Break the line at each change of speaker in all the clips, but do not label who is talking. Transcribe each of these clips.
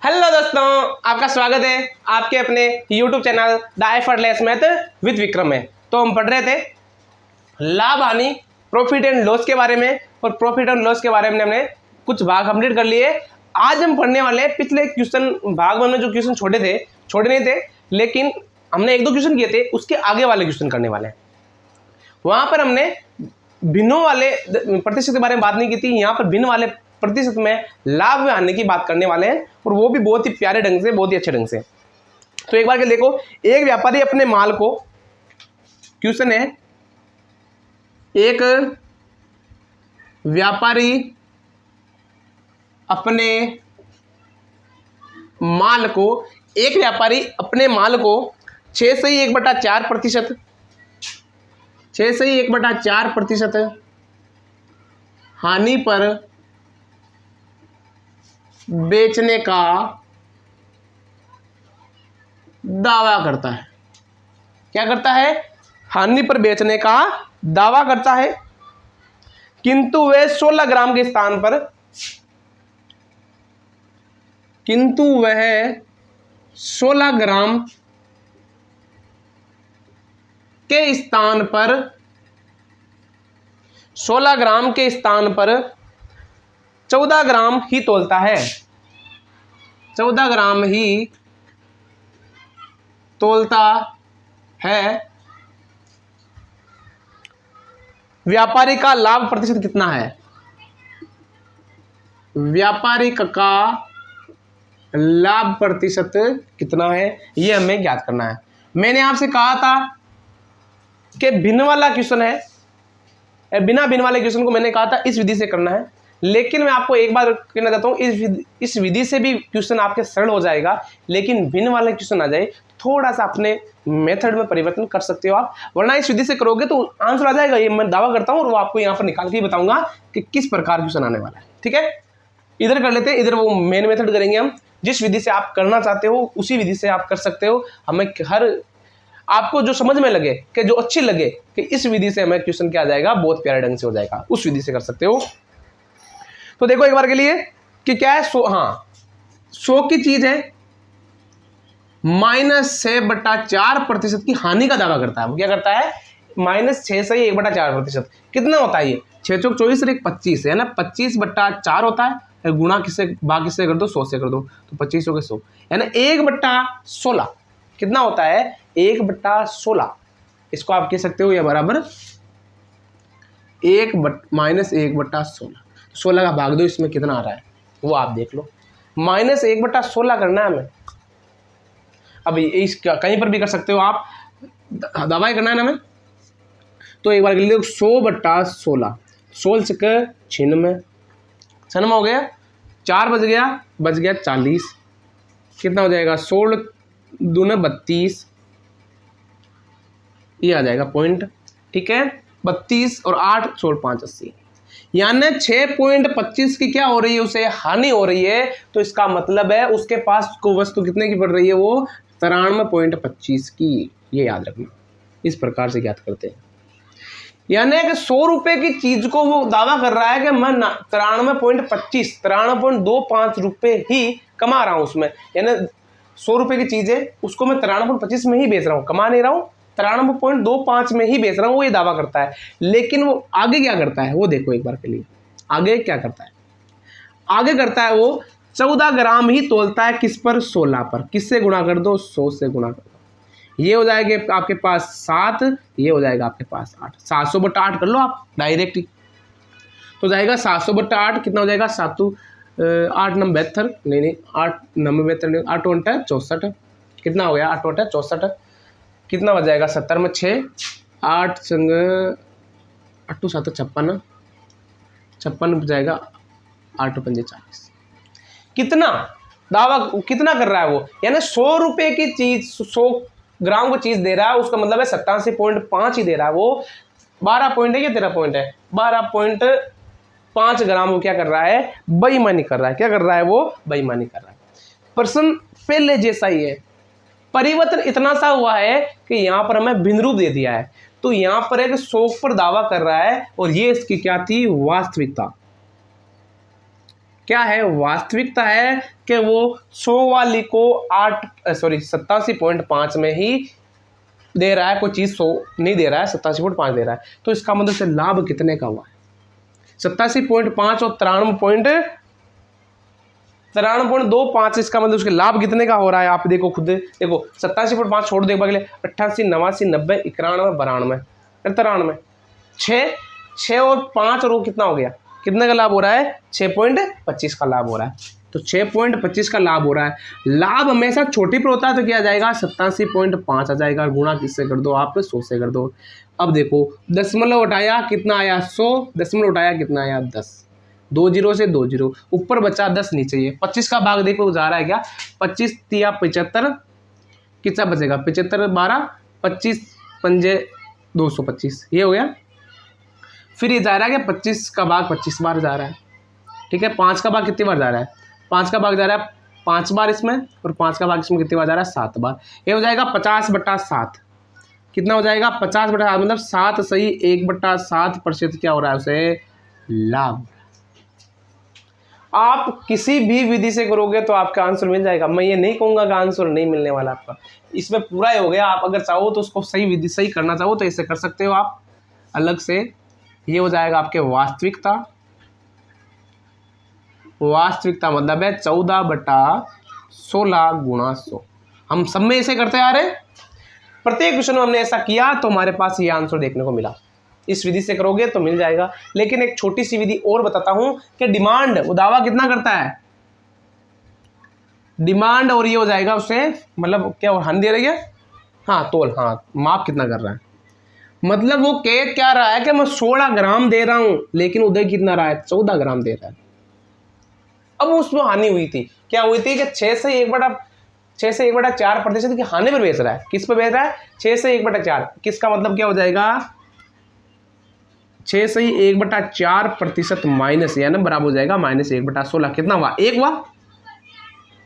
Hello दोस्तों, आपका स्वागत है आपके अपने YouTube channel the effortless math with Vikram में। तो हम पढ़ रहे थे लाभ हानि प्रॉफिट एंड लॉस के बारे में, और प्रॉफिट एंड लॉस के बारे में हमने कुछ भाग कंप्लीट कर लिए। आज हम पढ़ने वाले हैं पिछले क्वेश्चन भाग में जो क्वेश्चन छोटे नहीं थे, लेकिन हमने एक दो क्वेश्चन किए थे, उसके आगे वाले क्वेश्चन करने वाले हैं। वहां पर हमने भिन्नों वाले प्रतिशत के बारे में बात नहीं की थी, यहाँ पर भिन्न वाले प्रतिशत में लाभ में आने की बात करने वाले हैं, और वो भी बहुत ही प्यारे ढंग से, बहुत ही अच्छे ढंग से। तो एक बार के देखो, एक व्यापारी अपने माल को, क्वेश्चन है, एक व्यापारी अपने माल को 6 से ही 1/4%, 6 से ही 1/4% हानि पर बेचने का दावा करता है। क्या करता है? हानि पर बेचने का दावा करता है, किंतु वह 16 ग्राम के स्थान पर 16 ग्राम के स्थान पर 16 ग्राम के स्थान पर 14 ग्राम ही तोलता है। 14 ग्राम ही तोलता है। व्यापारी का लाभ प्रतिशत कितना है? व्यापारी का लाभ प्रतिशत कितना है, यह हमें ज्ञात करना है। मैंने आपसे कहा था कि भिन्न वाला क्वेश्चन है, बिना भिन्न वाले क्वेश्चन को मैंने कहा था इस विधि से करना है, लेकिन मैं आपको एक बार कहना चाहता हूँ, इस विधि से भी क्वेश्चन आपके सरल हो जाएगा, लेकिन भिन्न वाले क्वेश्चन आ जाए थोड़ा सा अपने मेथड में परिवर्तन कर सकते हो आप, वरना इस विधि से करोगे तो आंसर आ जाएगा, ये मैं दावा करता हूँ, और वो आपको यहाँ पर निकाल के ही बताऊंगा कि किस प्रकार क्वेश्चन आने वाला है। ठीक है, इधर कर लेते हैं, इधर वो मेन मेथड करेंगे हम। जिस विधि से आप करना चाहते हो उसी विधि से आप कर सकते हो। हमें आपको जो समझ में लगे, कि जो अच्छी लगे, कि इस विधि से हमें क्वेश्चन क्या आ जाएगा, बहुत प्यारे ढंग से हो जाएगा, उस विधि से कर सकते हो। तो देखो एक बार के लिए कि क्या है, 100 की चीज है, -6/4% की हानि का दावा करता है। वो क्या करता है? -6 से 1/4%। कितना होता है ये? 6 चौक 24 और 25 है ना, 25/4 होता है। गुणा किससे, बाकी से कर दो, 100 से कर दो, तो 25 हो गए 100, यानी 1/16 कितना होता है? 1/16। इसको आप कह सकते हो, या बराबर -1/16। 16 का भाग दो, इसमें कितना आ रहा है वो आप देख लो। -1/16 करना है हमें। अब इस कहीं पर भी कर सकते हो आप, दवाई करना है ना हमें। तो एक बार के लिए 100/16, 16 से 96 सनमा हो गया, 4 बच गया 40। कितना हो जाएगा? 16 दूना 32, ये आ जाएगा पॉइंट। ठीक है, 32 और 8 16 5 80, यानी 6.25 की क्या हो रही है, उसे हानि हो रही है। तो इसका मतलब है उसके पास को वस्तु कितने की पड़ रही है? वो 93.25 की। ये याद रखना, इस प्रकार से ज्ञात करते हैं। यानी कि 100 रुपए की चीज को वो दावा कर रहा है कि मैं 93.25 रुपए ही कमा रहा हूं उसमें। यानी 100 रुपए की चीज है, उसको मैं 93.25 में ही बेच रहा हूं, कमा नहीं रहा हूं, 93.25 में ही बेच रहा हूं, वो ये दावा करता है। लेकिन वो आगे क्या करता है, वो देखो एक बार के लिए। आगे क्या करता है? आगे करता है वो 14 ग्राम ही तोलता है। किस पर? 16 पर। किससे गुणा कर दो? 100 से गुणा कर दो। ये हो जाएगा आपके पास 7, ये हो जाएगा आपके पास 8। 700/8 कर लो आप डायरेक्ट ही, तो जाएगा 700/8। कितना हो जाएगा? 7 8 9 72, नहीं 8 9 72, 8 8 64। कितना हो गया? 8 8 64। कितना बच जाएगा? 70 में 6, 8 संग 8 7 56, 56 बच जाएगा, 8 5 40। कितना दावा कितना कर रहा है वो? यानी 100 रुपए की चीज, 100 ग्राम को चीज दे रहा है, उसका मतलब है 87.5 ही दे रहा है वो। 12 पॉइंट है या 13 पॉइंट है? 12.5 ग्राम वो क्या कर रहा है? बेईमानी कर रहा है। क्या कर रहा है वो? बेईमानी कर रहा है। प्रश्न पहले जैसा ही है, परिवर्तन इतना सा हुआ है कि यहां पर हमें भिन्न रूप दे दिया है। तो यहां पर एक 100 पर दावा कर रहा है, और ये इसकी क्या थी? वास्तविकता। क्या है, वास्तविकता है कि वो 100 वाली को 87.5 में ही दे रहा है, कोई चीज़ 100 नहीं दे रहा है, 87.5 दे रहा है। तो इसका मतलब से लाभ कितने का हुआ है, 87.5 और 93.25, इसका मतलब उसके लाभ कितने का हो रहा है। आप देखो खुद, देखो 87.5 छोड़ दो एक बार के लिए, 88, 89, 90, 91, 92, 93, 6 और 5 और वो कितना हो गया, कितने का लाभ हो रहा है, 6.25 का लाभ हो रहा है। तो 6.25 का लाभ हो रहा है। लाभ हमेशा छोटी पर होता है तो क्या आ जाएगा, 87.5 आ जाएगा, गुणा किससे कर दो आप, 100 से कर दो। अब देखो दशमलव उठाया कितना आया 100, दशमलव उठाया कितना आया 10, 2 जीरो से 2 जीरो, ऊपर बचा 10 नीचे ये 25 का भाग देखो जा रहा है क्या, 25 तिया 75, कितना बचेगा 75 12, 25 पंजे 225, ये हो गया। फिर ये जा रहा है क्या, 25 का भाग 25 बार जा रहा है, ठीक है। 5 का भाग कितनी बार जा रहा है, 5 का भाग जा रहा है 5 बार इसमें, और 5 का भाग इसमें कितनी बार जा रहा है, 7 बार। ये हो जाएगा 50/7, कितना हो जाएगा 50/7, मतलब 7 सही 1/7% क्या हो रहा है उसे, लाभ। आप किसी भी विधि से करोगे तो आपका आंसर मिल जाएगा। मैं ये नहीं कहूँगा कि आंसर नहीं मिलने वाला आपका, इसमें पूरा ही हो गया। आप अगर चाहो तो उसको सही विधि सही करना चाहो तो ऐसे कर सकते हो आप अलग से। ये हो जाएगा आपके वास्तविकता, वास्तविकता मतलब है 14/16 गुणा 100। हम सब में ऐसे करते आ रहे, प्रत्येक क्वेश्चन में हमने ऐसा किया तो हमारे पास ये आंसर देखने को मिला। इस विधि से करोगे तो मिल जाएगा। लेकिन एक छोटी सी विधि और बताता हूं कि डिमांड, वो दावा कितना करता है, डिमांड, और ये हो जाएगा उससे मतलब क्या, और हानि दे रही है, हाँ तोल, हाँ माप कितना कर रहा है, मतलब वो कह क्या रहा है कि मैं 16 ग्राम दे रहा हूं, लेकिन उधर कितना रहा है, 14 ग्राम दे रहा है। अब उसमें हानि हुई थी, क्या हुई थी कि 6 से 1/4% की हानि पर बेच रहा है। किस पर बेच रहा है, 6 से 1/4, किसका मतलब क्या हो जाएगा, 6 से 1/4% माइनस, यानी बराबर हो जाएगा -1/16, कितना हुआ, 1 हुआ,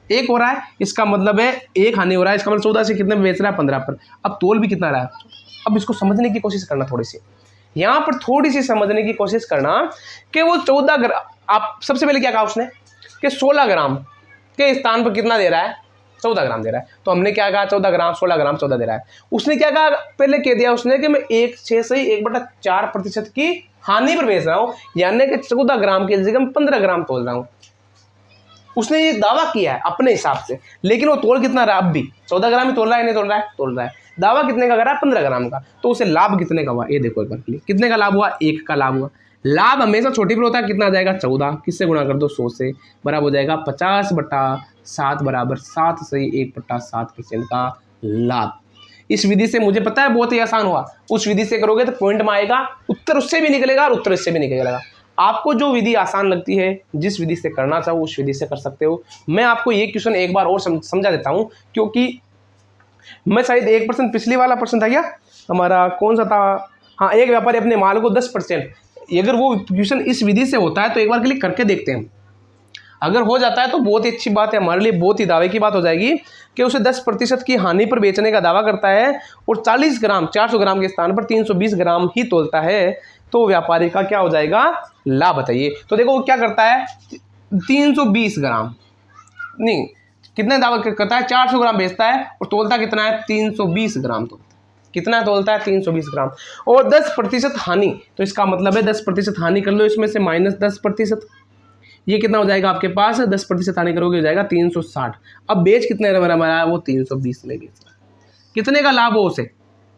1 हो रहा है। इसका मतलब है 1 हानि हो रहा है, इसका मतलब 14 से कितने में बेच रहा है, 15 पर। अब तोल भी कितना रहा है। अब इसको समझने की कोशिश करना, थोड़ी सी यहाँ पर थोड़ी सी समझने की कोशिश करना कि वो 14 ग्राम, आप सबसे पहले क्या कहा उसने कि 16 ग्राम के स्थान पर कितना दे रहा है, 14 ग्राम दे रहा है। तो हमने क्या कहा 14 ग्राम, 16 ग्राम 14 दे रहा है। उसने क्या कहा, पहले कह दिया उसने कि मैं 6 से 1/4% की हानि पर बेच रहा हूं, यानी कि 14 ग्राम की जगह मैं 15 ग्राम तोल रहा हूं। उसने ये दावा किया है अपने हिसाब से, लेकिन वो तोल कितना रहा, अब भी 14 ग्राम ही तोल रहा है, नहीं तोल रहा है, तोल रहा है। दावा कितने का करा, 15 ग्राम का। तो उसे लाभ कितने का हुआ, ये देखो एक बार, कितने का लाभ हुआ, 1 का लाभ हुआ। लाभ हमेशा छोटी पर होता है, कितना आ जाएगा 14, किससे गुणा कर दो 100 से, बराबर हो जाएगा 50/7 बराबर 7 से 1/7% का लाभ। इस विधि से मुझे पता है बहुत ही आसान हुआ, उस विधि से करोगे तो पॉइंट में आएगा, उत्तर उससे भी निकलेगा और उत्तर इससे भी निकलेगा। आपको जो विधि आसान लगती है, जिस विधि से करना चाहो उस विधि से कर सकते हो। मैं आपको ये क्वेश्चन एक बार और समझा देता हूँ, क्योंकि मैं शायद 1% पिछली वाला प्रश्न था क्या हमारा, कौन सा था, हाँ, एक व्यापारी अपने माल को 10%, अगर वो क्वेश्चन इस विधि से होता है तो एक बार क्लिक करके देखते हैं। अगर हो जाता है तो बहुत ही अच्छी बात है, हमारे लिए बहुत ही दावे की बात हो जाएगी कि उसे 10% की हानि पर बेचने का दावा करता है और 40 ग्राम 400 ग्राम के स्थान पर 320 ग्राम ही तोलता है, तो व्यापारी का क्या हो जाएगा, लाभ बताइए। तो देखो वो क्या करता है, 320 ग्राम नहीं, कितने दावा करता है, 400 ग्राम बेचता है और तोलता कितना है, 320 ग्राम तोलता है। कितना तोलता है, 320 ग्राम, और 10% हानि। तो इसका मतलब है 10% हानि कर लो, इसमें से -10%, ये कितना हो जाएगा आपके पास, 10% हानि करोगे हो जाएगा 360। अब बेच कितने हमारा है, वो 320 में बेच रहा है। कितने का लाभ हो उसे,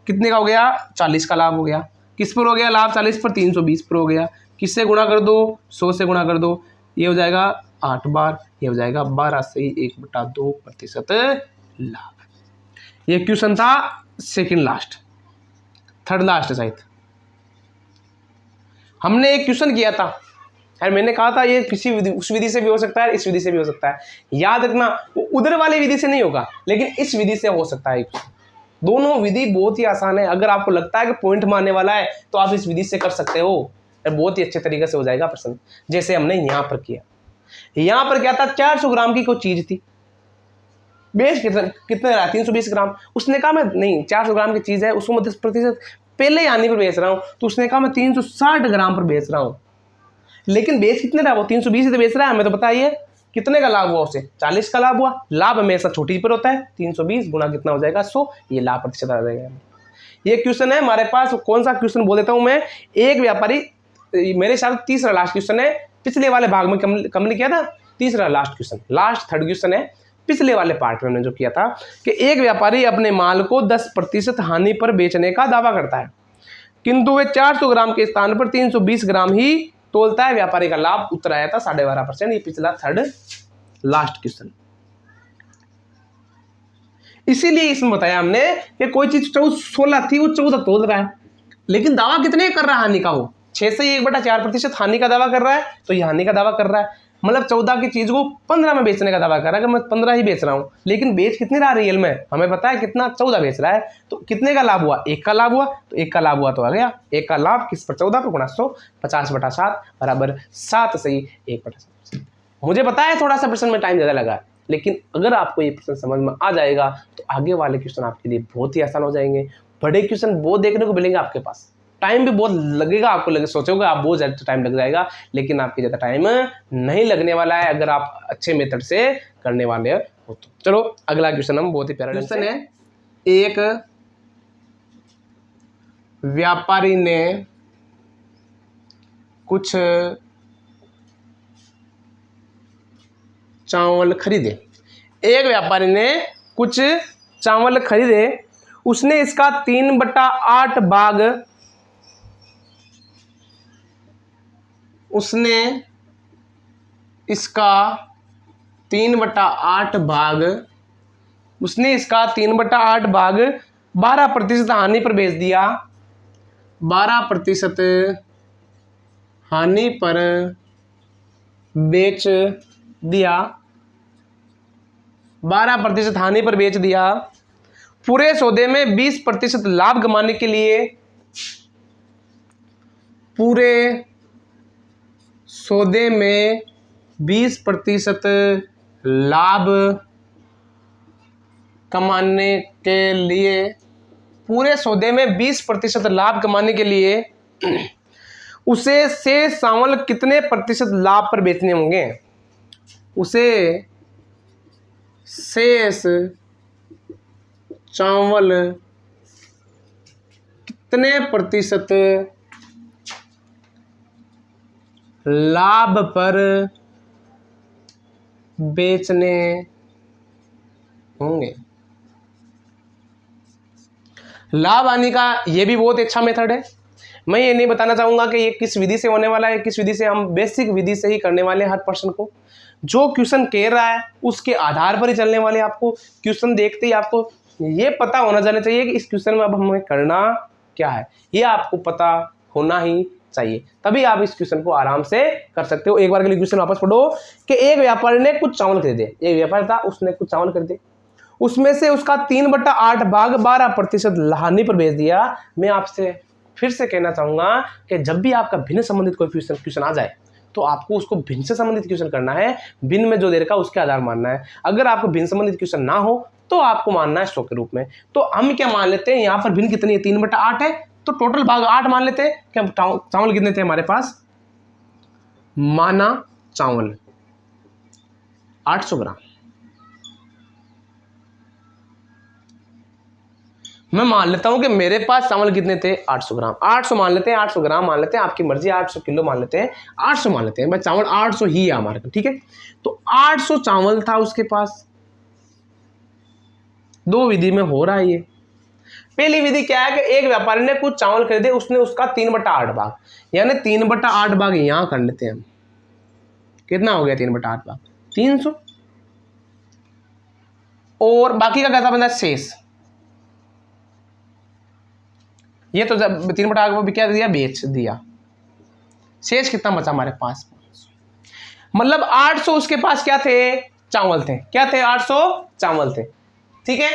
कितने का हो गया, 40 का लाभ हो गया। किस पर हो गया लाभ, 40 पर, 320 पर हो गया। किससे गुणा कर दो, 100 से गुणा कर दो, ये हो जाएगा 8 बार, ये हो जाएगा 12 से 1/2% लाभ। ये क्वेश्चन था सेकंड लास्ट, थर्ड लास्ट शायद। हमने एक क्वेश्चन किया था यार, मैंने कहा था ये किसी विधि, उस विधि से भी हो सकता है, इस विधि से भी हो सकता है। याद रखना, वो उधर वाली विधि से नहीं होगा, लेकिन इस विधि से हो सकता है। दोनों विधि बहुत ही आसान है। अगर आपको लगता है कि पॉइंट मारने वाला है तो आप इस विधि से कर सकते हो, बहुत ही अच्छे तरीके से हो जाएगा प्रश्न, जैसे हमने यहाँ पर किया। यहाँ पर क्या था, 400 ग्राम की कोई चीज थी, बेच कितने रहा, 320 ग्राम। उसने कहा मैं नहीं, 400 ग्राम की चीज है, उसको मैं 10% पहले ही आने पर बेच रहा हूँ। तो उसने कहा मैं 360 ग्राम पर बेच रहा हूँ, लेकिन बेच कितने रहा, वो 320 ही तो बेच रहा है, हमें तो पता ही है। कितने का लाभ हुआ उसे, 40 का लाभ हुआ। लाभ हमेशा छोटी पर होता है, 320 गुना कितना हो जाएगा 100, ये लाभ प्रतिशत आ जाएगा। ये क्वेश्चन है हमारे पास, कौन सा क्वेश्चन बोल देता हूं मैं, एक व्यापारी, मेरे हिसाब से तीसरा लास्ट क्वेश्चन है, पिछले वाले भाग में कम किया था, तीसरा last question, last third question है पिछले वाले पार्ट में जो किया था कि एक व्यापारी अपने माल को 10% हानि पर बेचने का दावा करता है, किंतु वे 400 ग्राम के स्थान पर 320 ग्राम ही तोलता है। व्यापारी का लाभ उत्तर आया था 12.5%। ये पिछला थर्ड लास्ट क्वेश्चन। इसीलिए इसमें बताया हमने कि कोई चीज 16 थी, वो 14 तोल रहा है, लेकिन दावा कितने कर रहा है हानि का, वो 6 से 1/4% हानि का दावा कर रहा है, तो ये हानि का दावा कर रहा है, मतलब 14 की चीज को 15 में बेचने का दावा कर रहा है कि मैं 15 ही बेच रहा हूं, लेकिन बेच कितनी रहा रियल में, हमें पता है कितना, 14 बेच रहा है। तो कितने का लाभ हुआ, 1 का लाभ हुआ, तो 1 का लाभ हुआ तो आ गया 1 का लाभ किस पर, 14 पर गुणा 100, 50/7 बराबर 7 सही 1/7। मुझे पता है थोड़ा सा प्रश्न में टाइम ज्यादा लगा, लेकिन अगर आपको ये प्रश्न समझ में आ जाएगा तो आगे वाले क्वेश्चन आपके लिए बहुत ही आसान हो जाएंगे। बड़े क्वेश्चन बहुत देखने को मिलेंगे आपके पास, टाइम भी बहुत लगेगा, आपको लगे सोचोगे आप बहुत ज़्यादा टाइम लग जाएगा, लेकिन आपकी ज़्यादा टाइम नहीं लगने वाला है अगर आप अच्छे मेथड से करने वाले हो तो। चलो अगला क्वेश्चन हम बहुत ही प्यारा क्वेश्चन है। एक व्यापारी ने कुछ चावल खरीदे, एक व्यापारी ने कुछ चावल खरीदे, उसने इसका 3/8 भाग, उसने इसका 3/8 भाग, उसने इसका 3/8 भाग 12% हानि पर बेच दिया, 12% हानि पर बेच दिया, 12% हानि पर बेच दिया। पूरे सौदे में 20% लाभ कमाने के लिए, पूरे सौदे में 20% लाभ कमाने के लिए, पूरे सौदे में 20% लाभ कमाने के लिए उसे शेष चावल कितने प्रतिशत लाभ पर बेचने होंगे, उसे शेष चावल कितने प्रतिशत लाभ पर बेचने होंगे। लाभ आने का ये भी बहुत अच्छा मेथड है। मैं ये नहीं बताना चाहूंगा कि ये किस विधि से होने वाला है, किस विधि से, हम बेसिक विधि से ही करने वाले हैं हर पर्सन को। जो क्वेश्चन कह रहा है उसके आधार पर ही चलने वाले। आपको क्वेश्चन देखते ही आपको ये पता होना जाना चाहिए कि इस क्वेश्चन में अब हमें करना क्या है, ये आपको पता होना ही चाहिए, तभी आप इस क्वेश्चन को आराम से कर सकते हो। एक बार के लिए क्वेश्चन वापस पढ़ो कि एक व्यापारी ने कुछ चावल खरीदे, एक व्यापारी था उसने कुछ चावल खरीदे, उसमें से उसका 3/8 भाग 12% हानि पर बेच दिया। मैं आपसे फिर से कहना चाहूंगा कि जब भी आपका भिन्न संबंधित कोई क्वेश्चन आ जाए तो आपको उसको भिन्न से संबंधित क्वेश्चन करना है, भिन्न में जो दे रखा उसके आधार मानना है। अगर आपको भिन्न संबंधित क्वेश्चन ना हो तो आपको मानना है 100 के रूप में। तो हम क्या मान लेते हैं, यहाँ पर भिन्न कितनी है, 3/8 है, तो टोटल भाग 8 मान लेते हैं। क्या चावल कितने थे हमारे पास, माना चावल 800 ग्राम, मैं मान लेता हूं कि मेरे पास चावल कितने थे 800 ग्राम, 800 मान लेते हैं, 800 ग्राम मान लेते हैं, आपकी मर्जी, 800 किलो मान लेते हैं, 800 मान लेते हैं भाई, चावल 800 ही है हमारे पास, ठीक है। तो 800 चावल था उसके पास। दो विधि में हो रहा है ये। पहली विधि क्या है कि एक व्यापारी ने कुछ चावल खरीदे, उसने उसका 3/8 भाग, यानी 3/8 भाग यहां कर लेते हैं हम, कितना हो गया 3/8 भाग 300, और बाकी का कैसा बनता है शेष, ये तो जब 3/8 को भी क्या दिया, बेच दिया, शेष कितना बचा हमारे पास, मतलब 800 उसके पास क्या थे, चावल थे, क्या थे 800 चावल थे, ठीक है।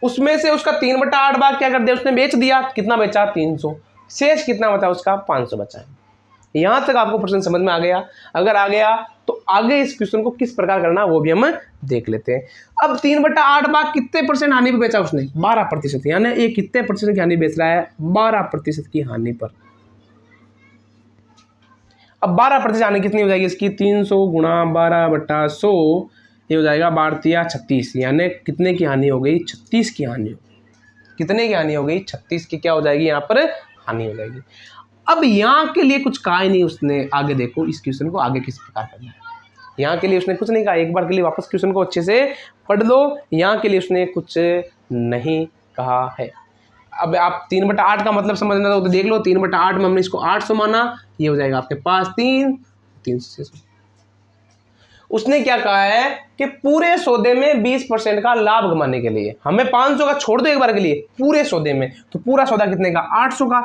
उसमें से उसका 3/8 भाग क्या कर दिया, उसने बेच दिया, कितना बचा 300, शेष कितना बचा उसका 500 बचा है। यहां तक आपको प्रश्न समझ में आ गया? अगर आ गया तो आगे इस क्वेश्चन को किस प्रकार करना वो भी हम देख लेते हैं। अब 3/8 भाग कितने परसेंट हानि पे बेचा उसने, 12%, यानी ये कितने परसेंट की हानि बेच रहा है, 12% की हानि पर। अब 12% हानि कितनी हो जाएगी इसकी, 300 गुणा 12/100, ये हो जाएगा 12×36, यानी कितने की हानि हो गई, 36 की हानि हो गई। कितने की हानि हो गई, 36 की क्या हो जाएगी यहाँ पर हानि हो जाएगी। अब यहाँ के लिए कुछ कहा ही नहीं उसने, आगे देखो इस क्वेश्चन को आगे किस प्रकार करना है। यहाँ के लिए उसने कुछ नहीं कहा, एक बार के लिए वापस क्वेश्चन को अच्छे से पढ़ लो। यहाँ के लिए उसने कुछ नहीं कहा है। अब आप 3/8 का मतलब समझना तो देख लो, 3/8 में हमने इसको 800 माना, ये हो जाएगा आपके पास 300। उसने क्या कहा है कि पूरे सौदे में 20% का लाभ कमाने के लिए हमें 500 का छोड़ दो एक बार के लिए, पूरे सौदे में, तो पूरा सौदा कितने का, 800 का,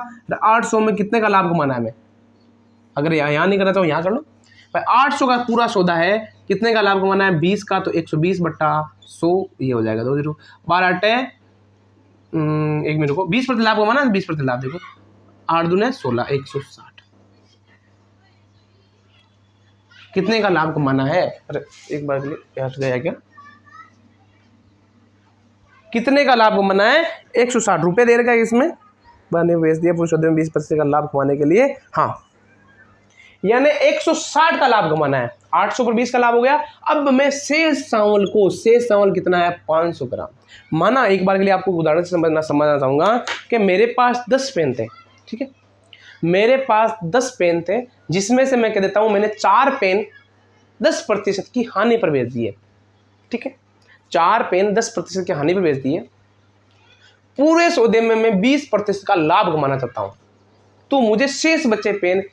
800 में कितने का लाभ कमाना है हमें। अगर यहाँ नहीं करना चाहो यहाँ कर लो भाई। 800 का पूरा सौदा है, कितने का लाभ कमाना है, 20 का, तो 120/100, ये हो जाएगा 2 0 12 एक मिनट को 20% लाभ कमाना है, 20% लाभ, देखो 8 दूने 16, 160, कितने का लाभ कमाना है। अरे एक बार के लिए याद गया क्या, कितने का लाभ कमाना है, 160 रुपये दे रखा है इसमें, मैंने बेच दिया पूरे सौदे में 20% का लाभ कमाने के लिए। हाँ, यानी 160 का लाभ कमाना है, 800 पर 20 का लाभ हो गया। अब मैं शेष चावल कितना है, 500 ग्राम माना। एक बार के लिए आपको उदाहरण से समझना चाहूंगा कि मेरे पास 10 पेन थे, ठीक है, मेरे पास 10 पेन थे, जिसमें से मैं कह देता हूं मैंने 4 पेन 10% की हानि पर बेच दिए, ठीक है, 4 पेन 10% की हानि पर बेच दिए। पूरे सौदे में मैं 20% का लाभ कमाना चाहता हूं, तो मुझे शेष बचे पेन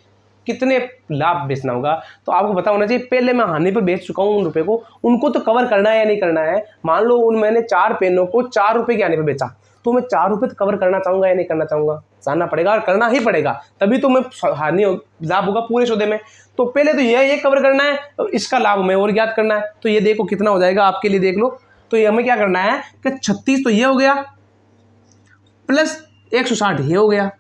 कितने लाभ बेचना होगा। तो आपको पता होना चाहिए, पहले मैं हानि पर बेच चुका हूं उन रुपए को, उनको तो कवर करना है या नहीं करना है। मान लो मैंने 4 पेनों को 4 रुपए की हानि पर बेचा, तो मैं 4 रुपए तो कवर करना चाहूंगा या नहीं करना चाहूंगा, जानना पड़ेगा और करना ही पड़ेगा, तभी तो मैं हानि लाभ होगा पूरे सौदे में। तो पहले तो ये कवर करना है, इसका लाभ हमें और ज्ञात करना है। तो ये देखो कितना हो जाएगा आपके लिए, देख लो। तो ये हमें क्या करना है कि 36 तो ये हो गया प्लस 160 ये हो गया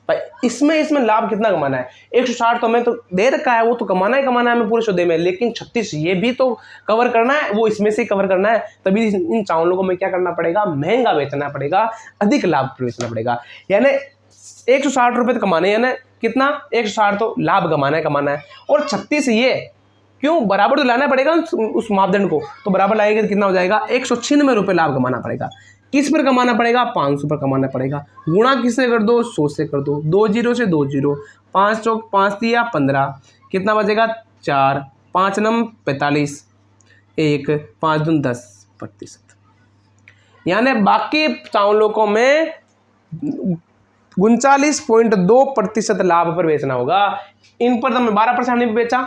भाई। इसमें लाभ कितना कमाना है, 160 तो हमें तो दे रखा है, वो तो कमाना ही कमाना है हमें पूरे सौदे में, लेकिन 36 ये भी तो कवर करना है, वो इसमें से कवर करना है। तभी इन चावलों को हमें क्या करना पड़ेगा, महंगा बेचना पड़ेगा, अधिक लाभ बेचना पड़ेगा। यानी 160 रुपये तो कमाने, यानी कितना, 160 तो लाभ कमाना है। और 36 ये क्यों, बराबर तो लाना पड़ेगा उस मापदंड को, तो बराबर लाएंगे तो कितना हो जाएगा, 196 रुपये लाभ कमाना पड़ेगा। किस पर कमाना पड़ेगा, 500 पर कमाना पड़ेगा। गुणा किससे कर दो, 100 से कर दो, 2 0 से 2 0, 5 चौक 5 दिया 15, कितना बचेगा 4, 5 नम 45, 1 5 दून 10%। यानी बाकी चावलों को मैं 39.2% लाभ पर बेचना होगा। इन पर तो मैं 12% नहीं बेचा,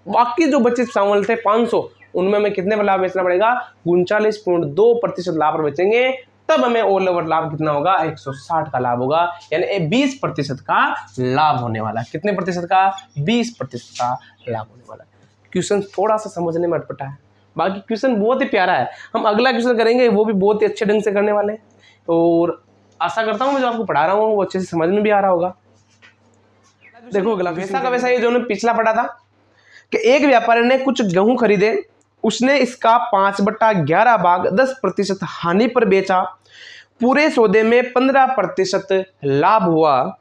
बाकी जो बचे चावल थे 500, उनमें मैं कितने पर लाभ बेचना पड़ेगा, 39.2% लाभ पर बेचेंगे, तब हमें ऑल ओवर लाभ कितना होगा, 160 का लाभ होगा। यानी 20% का लाभ होने वाला। कितने प्रतिशत का, 20% का लाभ होने वाला। क्वेश्चन थोड़ा सा समझने में अटपटा है, बाकी क्वेश्चन बहुत ही प्यारा है। हम अगला क्वेश्चन करेंगे, वो भी बहुत ही अच्छे ढंग से करने वाले हैं, और आशा करता हूँ मैं जो आपको पढ़ा रहा हूँ वो अच्छे से समझ में भी आ रहा होगा। देखो अगला वैसा का वैसा, ये जो पिछला पढ़ा था कि एक व्यापारी ने कुछ गेहूं खरीदे, उसने इसका 5/11 भाग 10% हानि पर बेचा, पूरे सौदे में 15% लाभ हुआ।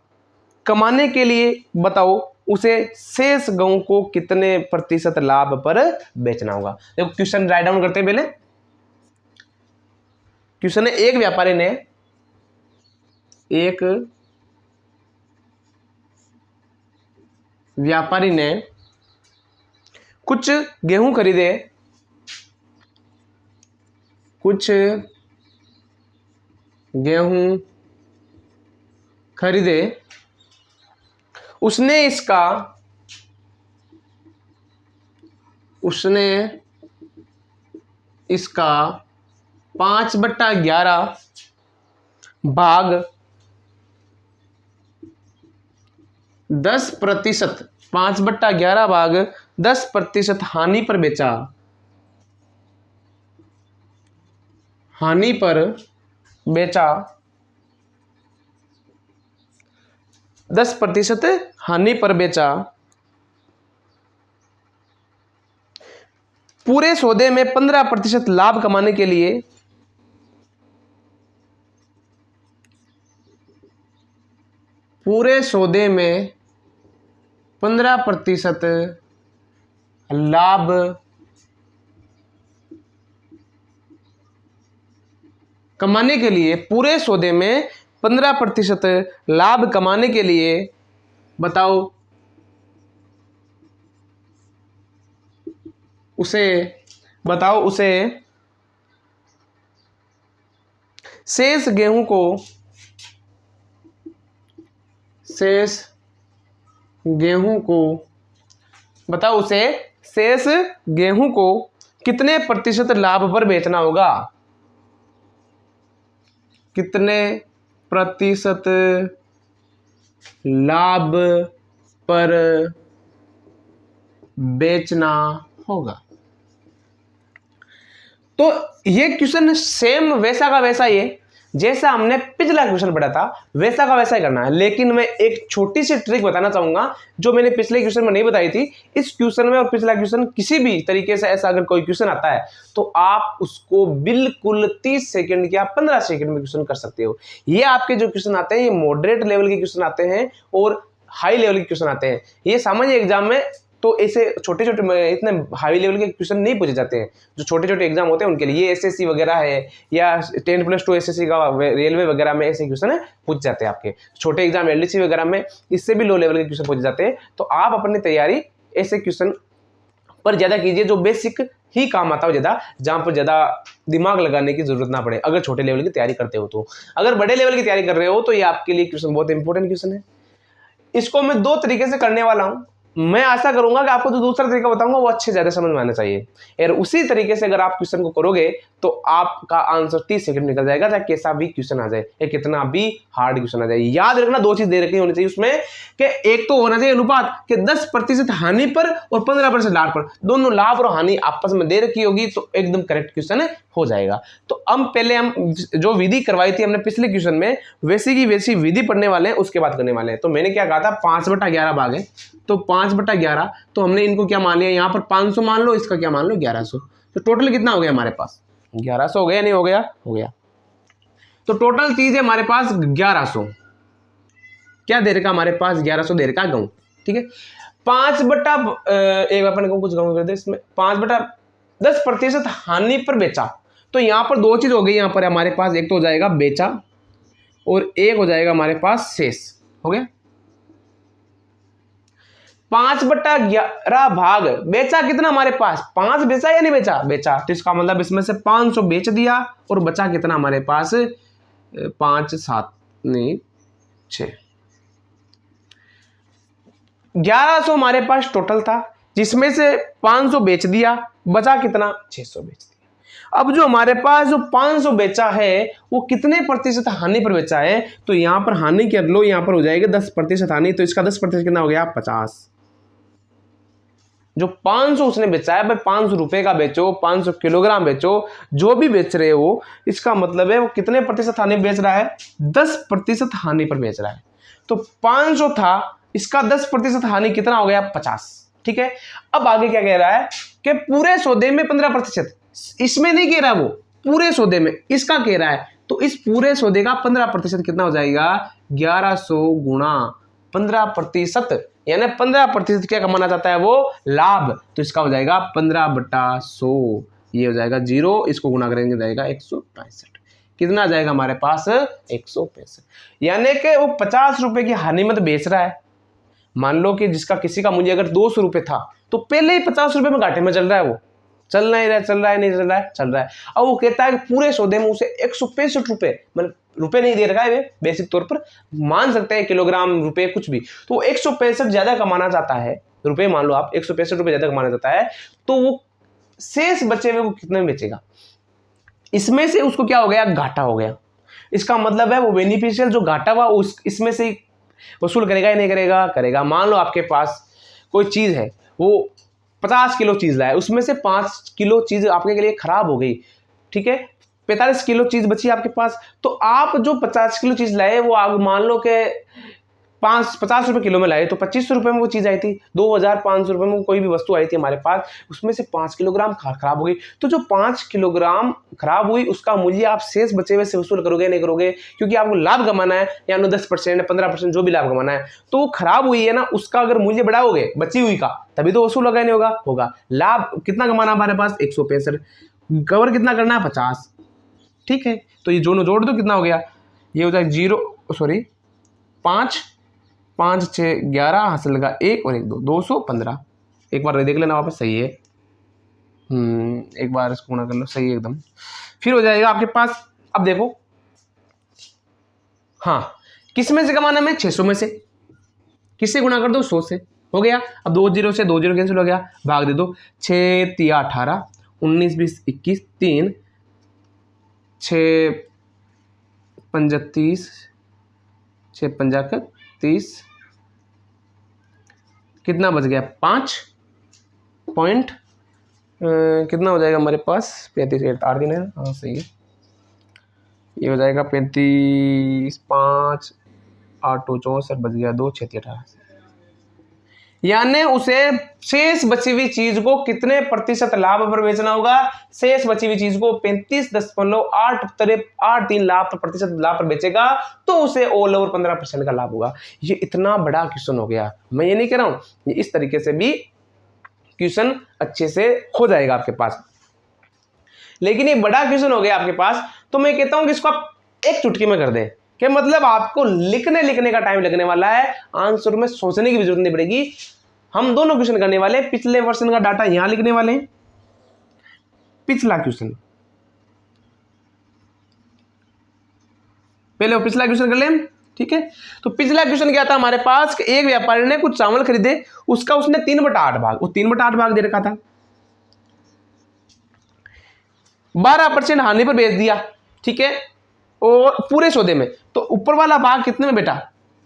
कमाने के लिए बताओ उसे शेष गेहूं को कितने प्रतिशत लाभ पर बेचना होगा। देखो क्वेश्चन राइट डाउन करते हैं पहले। क्वेश्चन है, एक व्यापारी ने कुछ गेहूं खरीदे, उसने इसका 5/11 भाग 10%, 5/11 भाग 10% हानि पर बेचा, 10% हानि पर बेचा। पूरे सौदे में 15% लाभ कमाने के लिए पूरे सौदे में 15% लाभ कमाने के लिए, पूरे सौदे में 15% लाभ कमाने के लिए बताओ उसे शेष गेहूं को कितने प्रतिशत लाभ पर बेचना होगा? कितने प्रतिशत लाभ पर बेचना होगा? तो ये क्वेश्चन सेम वैसा का वैसा ही है जैसा हमने पिछला क्वेश्चन पढ़ा था, वैसा का वैसा ही करना है। लेकिन मैं एक छोटी सी ट्रिक बताना चाहूंगा जो मैंने पिछले क्वेश्चन में नहीं बताई थी। इस क्वेश्चन में और पिछला क्वेश्चन किसी भी तरीके से ऐसा अगर कोई क्वेश्चन आता है तो आप उसको बिल्कुल 30 सेकंड या 15 सेकंड में क्वेश्चन कर सकते हो। ये आपके जो क्वेश्चन आते हैं ये मॉडरेट लेवल के क्वेश्चन आते हैं और हाई लेवल के क्वेश्चन आते हैं। ये सामान्य एग्जाम में तो ऐसे छोटे छोटे इतने हाई लेवल के क्वेश्चन नहीं पूछे जाते हैं। जो छोटे छोटे एग्जाम होते हैं उनके लिए एसएससी वगैरह है या 10+2 एसएससी का रेलवे वगैरह में ऐसे क्वेश्चन पूछ जाते हैं। आपके छोटे एग्जाम एलडीसी वगैरह में इससे भी लो लेवल के क्वेश्चन पूछे जाते हैं। तो आप अपनी तैयारी ऐसे क्वेश्चन पर ज्यादा कीजिए जो बेसिक ही काम आता हो ज्यादा, जहां पर ज्यादा दिमाग लगाने की जरूरत ना पड़े अगर छोटे लेवल की तैयारी करते हो। तो अगर बड़े लेवल की तैयारी कर रहे हो तो ये आपके लिए क्वेश्चन बहुत इंपॉर्टेंट क्वेश्चन है। इसको मैं 2 तरीके से करने वाला हूं। मैं आशा करूंगा कि आपको जो दूसरा तरीका बताऊंगा वो अच्छे ज्यादा समझ में आना चाहिए। और उसी तरीके से अगर आप क्वेश्चन को करोगे तो आपका आंसर 30 सेकंड निकल जाएगा, चाहे कैसा भी क्वेश्चन आ जाए या कितना भी हार्ड क्वेश्चन आ जाए। याद रखना 2 चीज दे रखी होनी चाहिए उसमें कि एक तो होना चाहिए अनुपात कि 10% हानि पर और 15% लाभ पर, दोनों लाभ और हानि आपस में दे रखी होगी तो एकदम करेक्ट क्वेश्चन हो जाएगा। तो हम जो विधि करवाई थी हमने पिछले क्वेश्चन में वैसी की वैसी विधि पढ़ने वाले हैं, उसके बाद करने वाले हैं। तो मैंने क्या कहा था 5/11 भाग है, तो 5/11 तो हमने इनको क्या मान लिया, यहाँ पर 500 मान लो, इसका क्या मान लो 1100। तो टोटल कितना हो गया हमारे पास 1100 हो गया, नहीं हो गया? हो गया। तो टोटल चीज है हमारे पास 1100। क्या दे रखा हमारे पास 1100 दे रखा गेहूं, ठीक है। 5/1 अपन को कुछ गेहूं कर दे इसमें 5/10% हानि पर बेचा। तो यहाँ पर 2 चीज हो गई, यहाँ पर हमारे पास एक तो हो जाएगा बेचा और एक हो जाएगा हमारे पास शेष। हो गया 5/11 भाग बेचा कितना हमारे पास 5 बेचा या नहीं बेचा? बेचा। तो इसका मतलब इसमें से 500 बेच दिया और बचा कितना हमारे पास 5 7 नहीं 6 1100 हमारे पास टोटल था, जिसमें से 500 बेच दिया, बचा कितना 600 बेच दिया। अब जो हमारे पास जो 500 बेचा है वो कितने प्रतिशत हानि पर बेचा है? तो यहां पर हानि कर लो, यहां पर हो जाएगा 10% हानि। तो इसका 10% कितना हो गया 50। जो 500 उसने बेचा है भाई 500 रुपए का बेचो, 500 किलोग्राम बेचो, जो भी बेच रहे हो, इसका मतलब है वो कितने प्रतिशत हानि बेच रहा है 10% हानि पर बेच रहा है। तो 500 था, इसका 10% हानि कितना हो गया 50। ठीक है। अब आगे क्या कह रहा है कि पूरे सौदे में 15%, इसमें नहीं कह रहा, वो पूरे सौदे में इसका कह रहा है। तो इस पूरे सौदे का 15% कितना हो जाएगा 1100 गुणा 15%, यानी 15% क्या कमाना चाहता है वो लाभ। तो इसका हो जाएगा 15/100, ये हो जाएगा 0, इसको गुणा करेंगे जाएगा 165। कितना आ जाएगा हमारे पास 165। यानी कि वो 50 रुपए की हानि में तो बेच रहा है। मान लो कि जिसका किसी का मूल्य अगर 200 रुपए था तो पहले ही 50 रुपए में घाटे में चल रहा है, वो चल नहीं रहा है, चल रहा है नहीं चल रहा है, चल रहा है। अब वो कहता है कि पूरे सौदे में उसे 165 रुपए, मतलब रुपए नहीं दे रखा है, वे बेसिक तौर पर मान सकते हैं किलोग्राम रुपए कुछ भी, तो वो 165 ज्यादा कमाना चाहता है रुपए, मान लो आप 165 रुपए ज्यादा कमाना चाहता है, तो वो शेष बचे हुए वो कितने में बेचेगा? इसमें से उसको क्या हो गया घाटा हो गया। इसका मतलब है वो बेनिफिशियल जो घाटा हुआ उस इसमें से वसूल करेगा या नहीं करेगा? करेगा। मान लो आपके पास कोई चीज है, वो 50 किलो चीज लाया, उसमें से 5 किलो चीज आपके लिए खराब हो गई, ठीक है, 45 किलो चीज बची आपके पास। तो आप जो 50 किलो चीज लाए वो आप मान लो कि 50 रुपये किलो में लाए तो 2500 रुपये में वो चीज़ आई थी, 2500 रुपये में कोई भी वस्तु आई थी हमारे पास, उसमें से 5 किलोग्राम खराब हो गई। तो जो 5 किलोग्राम खराब हुई उसका मूल्य आप शेष बचे हुए से वसूल करोगे नहीं करोगे, क्योंकि आपको लाभ कमाना है, या 10% 15% जो भी लाभ कमाना है। तो वो खराब हुई है ना, उसका अगर मूल्य बढ़ाओगे बची हुई का, तभी तो वसूल होगा नहीं होगा। लाभ कितना कमाना हमारे पास 165, कवर कितना करना है 50, ठीक है। तो ये दोनों जोड़ दो, कितना हो गया, ये हो जाएगा 5 5 6 11 हासिल लगा 1 और 1 2 215। एक बार देख लेना वापस, सही है। एक बार इसको गुणा कर लो, सही है एकदम। फिर हो जाएगा आपके पास, अब देखो, हाँ किस में से कमाना में, 600 में से, किससे गुणा कर दो 100 से, हो गया। अब 2 0 से 2 0 कैंसिल हो गया, भाग दे दो, 6 3 18 19 20 21 3 6 5 30 6 5 30, कितना बच गया 5 पॉइंट, कितना हो जाएगा हमारे पास 35 8 दिन है, हाँ सही है। ये हो जाएगा 35 5 8 2 64 बच गया 2 6 18, यानी उसे शेष बची हुई चीज को कितने प्रतिशत लाभ पर बेचना होगा, शेष बची हुई चीज को 35.83 लाभ प्रतिशत लाभ पर बेचेगा तो उसे ऑल ओवर 15% का लाभ होगा। ये इतना बड़ा क्वेश्चन हो गया, मैं ये नहीं कह रहा हूं, ये इस तरीके से भी क्वेश्चन अच्छे से हो जाएगा आपके पास, लेकिन ये बड़ा क्वेश्चन हो गया आपके पास, तो मैं कहता हूं कि इसको आप एक चुटकी में कर दें, कि मतलब आपको लिखने का टाइम लगने वाला है, आंसर में सोचने की भी जरूरत नहीं पड़ेगी। हम दोनों क्वेश्चन करने वाले, पिछले वर्षन का डाटा यहां लिखने वाले हैं, पिछला क्वेश्चन, पहले वो पिछला क्वेश्चन कर लें, ठीक है। तो पिछला क्वेश्चन क्या था हमारे पास, एक व्यापारी ने कुछ चावल खरीदे, उसका उसने 3/8 भाग, वो 3/8 भाग दे रखा था, 12% हानि पर बेच दिया, ठीक है, और पूरे सौदे में। तो ऊपर वाला भाग कितने में बेटा,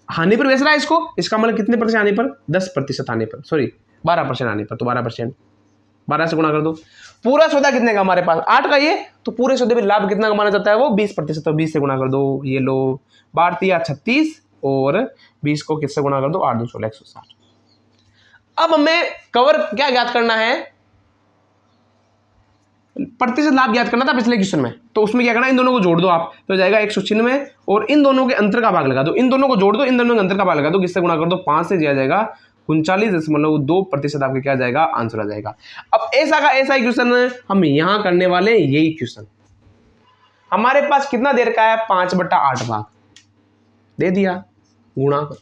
हानि पर बेच रहा है इसको, इसका मतलब कितने परसेंट हानि पर, 10% हानि पर, सॉरी 12% हानि पर, तो 12%, 12 से गुणा कर दो। पूरा सौदा कितने का हमारे पास 8 का, ये तो पूरे सौदे में लाभ कितना कमाना चाहता है वो 20%, तो 20 से गुणा कर दो, ये लो 12 36 और 20 को किससे गुणा कर दो 8 2 16 160। अब हमें कवर क्या ज्ञात करना है, प्रतिशत लाभ ज्ञात करना था पिछले क्वेश्चन में, तो उसमें क्या करना, इन दोनों को जोड़ दो आप, तो जाएगा 196 और इन दोनों के अंतर का भाग लगा दो, इन दोनों को जोड़ दो, इन दोनों के अंतर का भाग लगा दो, किससे गुणा कर दो 5 से, दिया जाएगा 39.2% आपके क्या जाएगा आंसर आ जाएगा। अब ऐसा का ऐसा ही क्वेश्चन हम यहां करने वाले, यही क्वेश्चन हमारे पास कितना दे रखा है 5/8 भाग दे दिया, गुणा करो,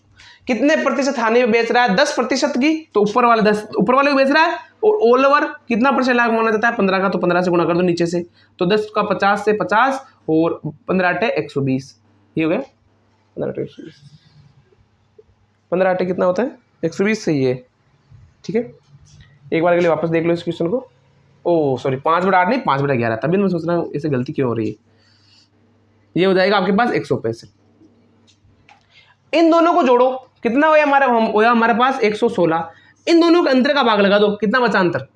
कितने प्रतिशत हानि में बेच रहा है 10% की, तो ऊपर वाले 10 ऊपर वाले को बेच रहा है, और ऑल ओवर कितना परसेंट लाभ माना जाता है 15 का, तो 15 से गुणा कर दो नीचे से, तो 10 का 50 से 50 और 15 8 120, ये हो गया 15 8 120, 15 8 कितना होता है 120, सही है, ठीक है। एक बार के लिए वापस देख लो इस क्वेश्चन को, ओ सॉरी 5/8 नहीं 5/11, तभी मैं सोच रहा हूँ इसे गलती क्यों हो रही है। ये हो जाएगा आपके पास 165, इन दोनों को जोड़ो, कितना होया हमारे पास 116, इन दोनों के अंतर का भाग लगा दो, कितना बचा अंतर,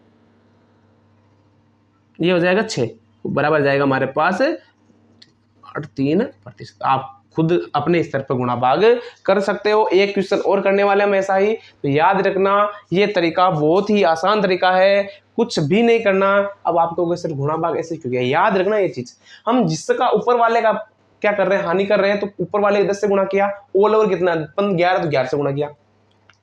ये हो जाएगा 6, बराबर जाएगा हमारे पास 83%। आप खुद अपने स्तर पर गुणा भाग कर सकते हो। एक क्वेश्चन और करने वाले हम ऐसा ही, तो याद रखना ये तरीका बहुत ही आसान तरीका है, कुछ भी नहीं करना। अब आपको सिर्फ गुणा भाग ऐसे क्यों किया, याद रखना ये चीज, हम जिसका ऊपर वाले का क्या कर रहे हैं हानि कर रहे हैं, तो ऊपर वाले 10 से गुणा किया, ऑल ओवर कितना 11 तो 11 से गुणा किया,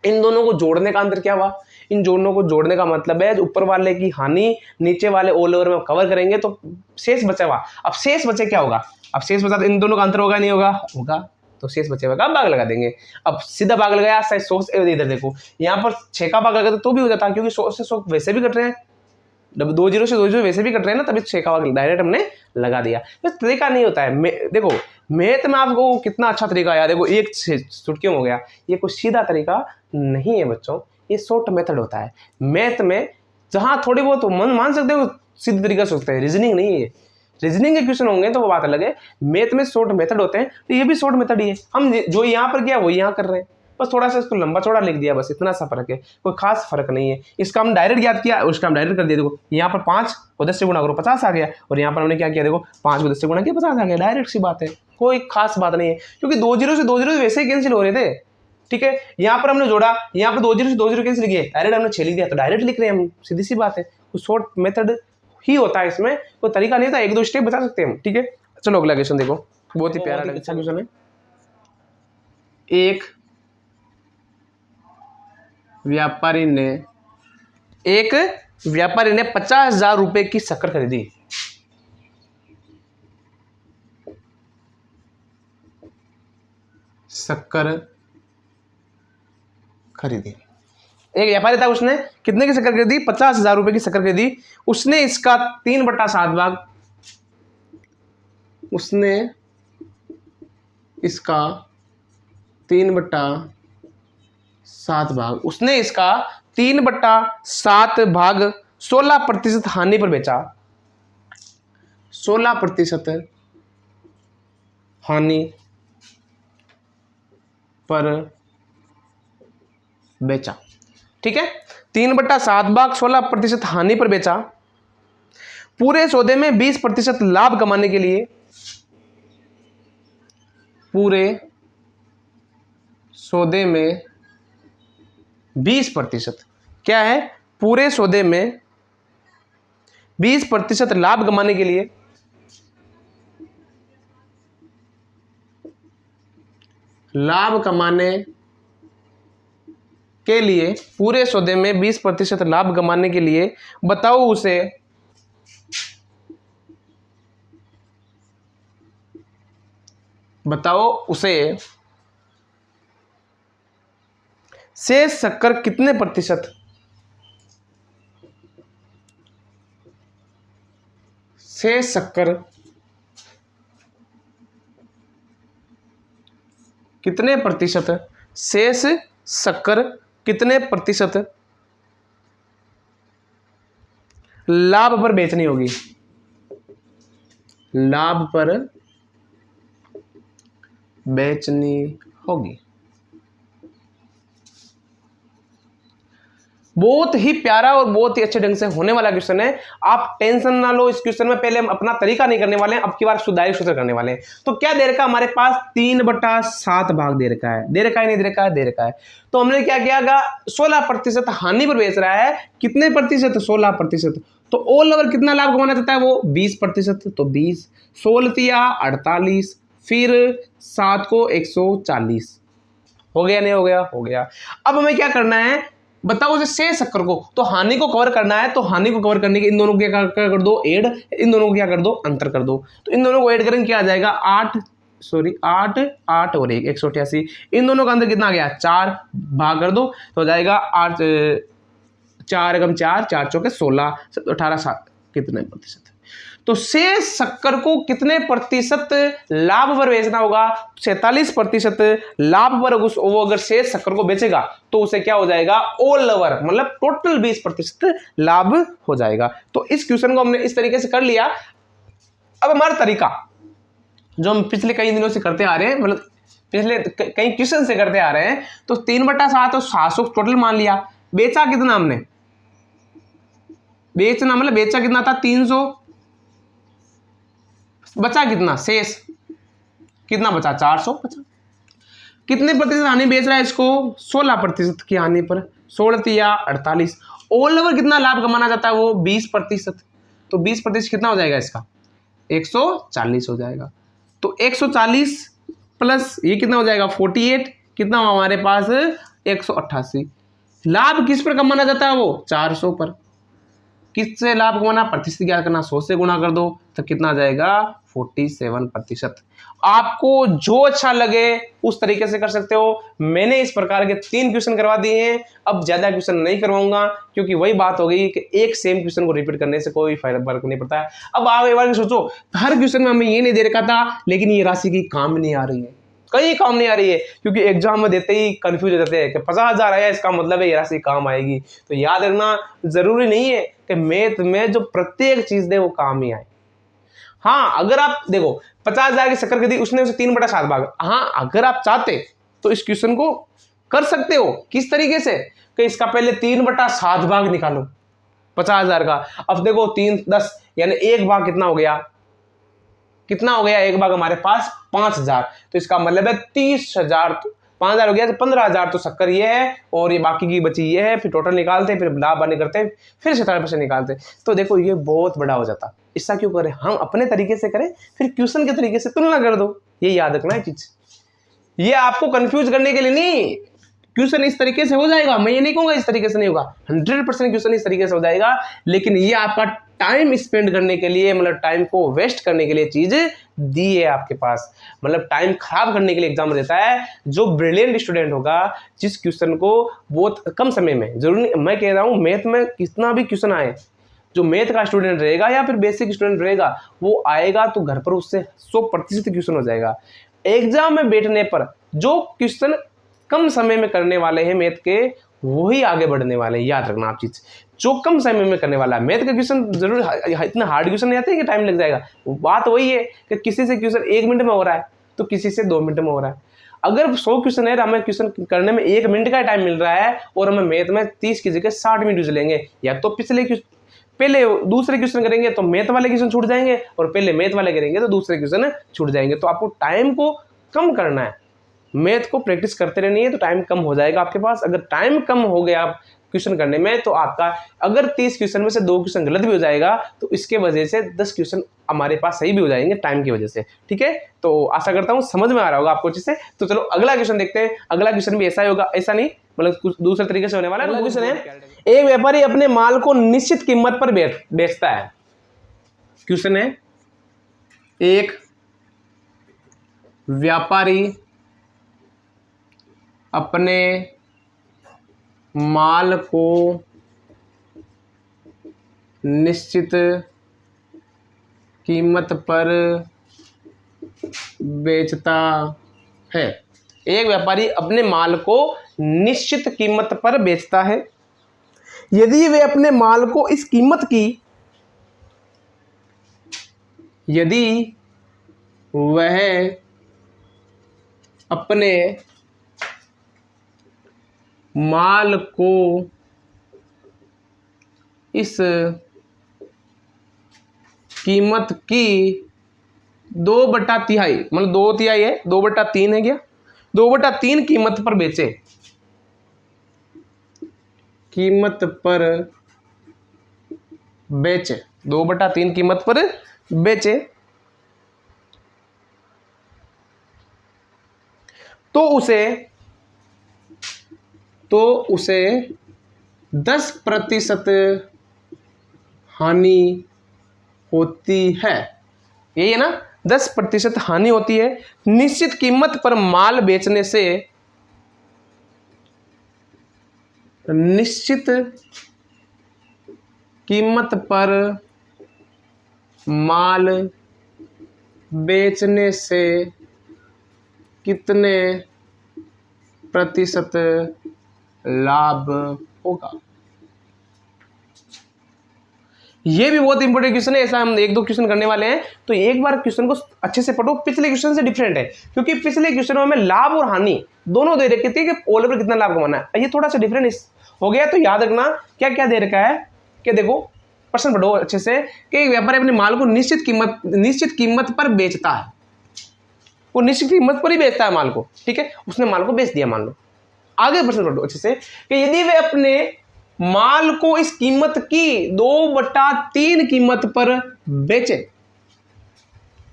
इन दोनों को जोड़ने का अंतर क्या हुआ, इन दोनों को जोड़ने का मतलब है ऊपर वाले की हानि नीचे वाले ऑल ओवर में कवर करेंगे तो शेष बचा हुआ। अब शेष बचे क्या होगा, अब शेष बचा तो इन दोनों का अंतर होगा नहीं होगा, होगा, तो शेष बचे हुआ का भाग लगा देंगे। अब सीधा भाग लगाया, 100 से इधर देखो यहाँ पर 6 का भाग लगा तो भी हो जाता, क्योंकि 100 से 100 वैसे भी कट रहे हैं, 2 0 से 2 0 वैसे भी कट रहे हैं ना, तभी 6 का भाग डायरेक्ट हमने लगा दिया। तो तरीका नहीं होता है, देखो मैथ में आपको कितना अच्छा तरीका आया, देखो एक चुटकियों हो गया, ये कोई सीधा तरीका नहीं है बच्चों, ये शॉर्ट मेथड होता है। मैथ में जहाँ थोड़ी बहुत मान सकते हो सीधे तरीका सोचते हैं, रीजनिंग नहीं है, रीजनिंग के क्वेश्चन होंगे तो वो बात अलग है, मैथ में शॉर्ट मेथड होते हैं, तो ये भी शॉर्ट मेथड ही है। हम जो यहाँ पर किया वो यहाँ कर रहे हैं, बस थोड़ा सा इसको लंबा चौड़ा लिख दिया, बस इतना सा फर्क है, कोई खास फर्क नहीं है। इसका हम डायरेक्ट याद किया, उसका हम डायरेक्ट कर दिया, देखो यहाँ पर 5 को 10 से गुणा करो 50 आ गया, और यहाँ पर हमने क्या किया, देखो 5 को 10 से गुणा किया 50 आ गया, डायरेक्ट सी बात है, कोई खास बात नहीं है, क्योंकि 2 0 से 2 0 वैसे ही कैंसिल हो रहे थे, ठीक है, यहाँ पर हमने जोड़ा, यहाँ पर 2 जीरो से 2 जीरो कैसे लिखे, डायरेक्ट हमने 6 लिख दिया तो डायरेक्ट लिख रहे हैं हम, सीधी सी बात है। तो शॉर्ट मेथड ही होता है, इसमें कोई तरीका नहीं था, 1-2 स्टेप बता सकते हैं हम। ठीक है, चलो अगला क्वेश्चन देखो, बहुत ही प्यारा अच्छा क्वेश्चन है। एक व्यापारी ने 50,000 रुपए की शक्कर खरीदी। एक व्यापारी था, उसने कितने की शक्कर खरीदी, 50,000 रुपए की शक्कर खरीदी। उसने इसका 3/7 भाग, उसने इसका 3/7 भाग 16% हानि पर बेचा। 16% हानि पर बेचा। ठीक है, 3/7 भाग 16% हानि पर बेचा। पूरे सौदे में 20% लाभ कमाने के लिए, पूरे सौदे में 20% क्या है, पूरे सौदे में 20% लाभ कमाने के लिए पूरे सौदे में 20% लाभ कमाने के लिए बताओ उसे शेष शक्कर कितने प्रतिशत, शेष शक्कर कितने प्रतिशत लाभ पर बेचनी होगी, लाभ पर बेचनी होगी। बहुत ही प्यारा और बहुत ही अच्छे ढंग से होने वाला क्वेश्चन है, आप टेंशन ना लो इस क्वेश्चन में। पहले हम अपना तरीका नहीं करने वाले हैं, अब की बार सुधारित सूत्र करने वाले हैं। तो क्या दे रखा हमारे पास, 3/7 भाग दे रखा है, दे रखा है नहीं दे रखा है, दे रखा है। तो हमने क्या किया, 16% हानि पर बेच रहा है, कितने प्रतिशत, 16%। तो ऑल ओवर कितना लाभ कमाना चाहता है वो, 20%। तो 20, 16 48, फिर 7 को 140, हो गया नहीं हो गया, हो गया। अब हमें क्या करना है, बताओ उसे शेष शक्कर को, तो हानि को कवर करना है। तो हानि को कवर करने के इन दोनों को क्या कर दो, ऐड, इन दोनों को क्या कर दो, अंतर कर दो। तो इन दोनों को ऐड करेंगे क्या आ जाएगा, 8 और 1 188। इन दोनों का अंदर कितना आ गया, 4, भाग कर दो तो हो जाएगा 8 4 एकम 4 4 चौके 16 18 7 कितने प्रतिशत। तो शेष शक्कर को कितने प्रतिशत लाभ पर बेचना होगा, 47% लाभ पर। वो अगर शेष शक्कर को बेचेगा तो उसे क्या हो जाएगा, ऑल ओवर मतलब टोटल 20% लाभ हो जाएगा। तो इस क्वेश्चन को हमने इस तरीके से कर लिया। अब हमारा तरीका जो हम पिछले कई दिनों से करते आ रहे हैं, मतलब पिछले कई क्वेश्चन से करते आ रहे हैं, तो 3/7 और 700 टोटल मान लिया। बेचा कितना हमने, बेचना मतलब बेचा कितना था, 300, बचा कितना, शेष कितना बचा, 400 बचा। कितने प्रतिशत हानि बेच रहा है इसको, 16% की हानि पर, 16 48। ऑल ओवर कितना लाभ कमाना चाहता है वो, 20%। तो 20% कितना हो जाएगा इसका, 140 हो जाएगा। तो 140 प्लस ये कितना हो जाएगा, 48, कितना हो हमारे पास 188। लाभ किस पर कमाना चाहता है वो, 400 पर। किससे लाभ कमाना, प्रतिशत ज्ञात करना, 100 से गुणा कर दो तो कितना आ जाएगा, 47%। आपको जो अच्छा लगे उस तरीके से कर सकते हो। मैंने इस प्रकार के 3 क्वेश्चन करवा दिए हैं, अब ज्यादा क्वेश्चन नहीं करवाऊंगा, क्योंकि वही बात हो गई कि एक सेम क्वेश्चन को रिपीट करने से कोई फर्क नहीं पड़ता है। अब आप एक बार सोचो, हर क्वेश्चन में हमें ये नहीं दे रखा था, लेकिन ये राशि की काम नहीं आ रही है, कहीं काम नहीं आ रही है, क्योंकि एग्जाम में देते ही कंफ्यूज हो जाते हैं कि 50,000 आया, इसका मतलब है ये राशि काम आएगी। तो याद रखना, जरूरी नहीं है कि मैथ में जो प्रत्येक चीज दे वो काम ही आए। हाँ, अगर आप देखो 50,000 की शक्कर खरीदी, उसने उसे 3/7 भाग, हाँ अगर आप चाहते तो इस क्वेश्चन को कर सकते हो। किस तरीके से, कि इसका पहले 3/7 भाग निकालो 50,000 का। अब देखो 3 10 यानी एक भाग कितना हो गया, कितना हो गया, एक भाग हमारे पास 5,000, तो इसका मतलब है 30,000 5,000 हो गया तो 15,000 तो शक्कर ये है और ये बाकी की बची ये है, फिर टोटल निकालते, फिर लाभ बानी करते, फिर 47% निकालते। तो देखो ये बहुत बड़ा हो जाता। ऐसा क्यों करें, हम अपने तरीके से करें, फिर क्वेश्चन के तरीके से तुलना कर दो। ये याद रखना है चीज, ये आपको कंफ्यूज करने के लिए नहीं। क्वेश्चन इस तरीके से हो जाएगा, मैं ये नहीं कहूंगा इस तरीके से नहीं होगा, 100% क्वेश्चन इस तरीके से हो जाएगा, लेकिन ये आपका टाइम स्पेंड करने के लिए, मतलब टाइम को वेस्ट करने के लिए चीज दी है आपके पास, मतलब टाइम खराब करने के लिए एग्जाम देता है। जो ब्रिलियंट स्टूडेंट होगा, जिस क्वेश्चन को बहुत कम समय में, जरूरी नहीं मैं कह रहा हूँ मैथ में कितना भी क्वेश्चन आए, जो मैथ का स्टूडेंट रहेगा या फिर बेसिक स्टूडेंट रहेगा, वो आएगा तो घर पर उससे 100% क्वेश्चन हो जाएगा। एग्जाम में बैठने पर जो क्वेश्चन कम समय में करने वाले हैं मैथ के, वही आगे बढ़ने वाले हैं। याद रखना आप चीज, जो कम समय में करने वाला है मैथ का क्वेश्चन, जरूर इतना हार्ड क्वेश्चन नहीं आते कि टाइम लग जाएगा। बात वही है कि किसी से क्वेश्चन 1 मिनट में हो रहा है तो किसी से 2 मिनट में हो रहा है। अगर 100 क्वेश्चन है, हमें क्वेश्चन करने में 1 मिनट का टाइम मिल रहा है और हमें मैथ में 30 की जगह 60 मिनट यूज लेंगे, या तो पहले दूसरे क्वेश्चन करेंगे तो मैथ वाले क्वेश्चन छूट जाएंगे, और पहले मैथ वाले करेंगे तो दूसरे क्वेश्चन छूट जाएंगे। तो आपको टाइम को कम करना है, मैथ को प्रैक्टिस करते रहनी है, तो टाइम कम हो जाएगा आपके पास। अगर टाइम कम हो गया क्वेश्चन करने में, तो आपका अगर 30 क्वेश्चन में से 2 क्वेश्चन गलत भी हो जाएगा, तो इसके वजह से 10 क्वेश्चन हमारे पास सही भी हो जाएंगे टाइम की वजह से। ठीक है, तो आशा करता हूँ समझ में आ रहा होगा आपको अच्छे से। तो चलो अगला क्वेश्चन देखते हैं। अगला क्वेश्चन भी ऐसा ही होगा, ऐसा नहीं मतलब कुछ दूसरे तरीके से होने वाला है। अगला क्वेश्चन है, एक व्यापारी अपने माल को निश्चित कीमत पर बेचता है। क्वेश्चन है, एक व्यापारी अपने माल को निश्चित कीमत पर बेचता है। एक व्यापारी अपने माल को निश्चित कीमत पर बेचता है। यदि वे अपने माल को इस कीमत की, यदि वह अपने माल को इस कीमत की 2/3, मतलब 2/3 है, 2/3 है क्या, 2/3 कीमत पर बेचे, कीमत पर बेचे, 2/3 कीमत पर बेचे, तो उसे 10% हानि होती है। यही है ना, 10% हानि होती है। निश्चित कीमत पर माल बेचने से, निश्चित कीमत पर माल बेचने से कितने प्रतिशत लाभ होगा। ये भी बहुत इंपॉर्टेंट क्वेश्चन है। ऐसा हम 1-2 क्वेश्चन करने वाले हैं, तो एक बार क्वेश्चन को अच्छे से पढ़ो। पिछले क्वेश्चन से डिफरेंट है, क्योंकि पिछले क्वेश्चन में हमें लाभ और हानि दोनों दे रखे थे कि ओले पर कितना लाभ कमाना है। ये थोड़ा सा डिफरेंट हो गया। तो याद रखना क्या क्या दे रखा है कि देखो, प्रश्न पढ़ो अच्छे से कि एक व्यापारी अपने माल को निश्चित कीमत पर बेचता है। वो निश्चित कीमत पर ही बेचता है माल को, ठीक है, उसने माल को बेच दिया मान लो। आगे प्रश्न पढ़ो अच्छे से कि यदि वे अपने माल को इस कीमत की 2/3 कीमत पर बेचे,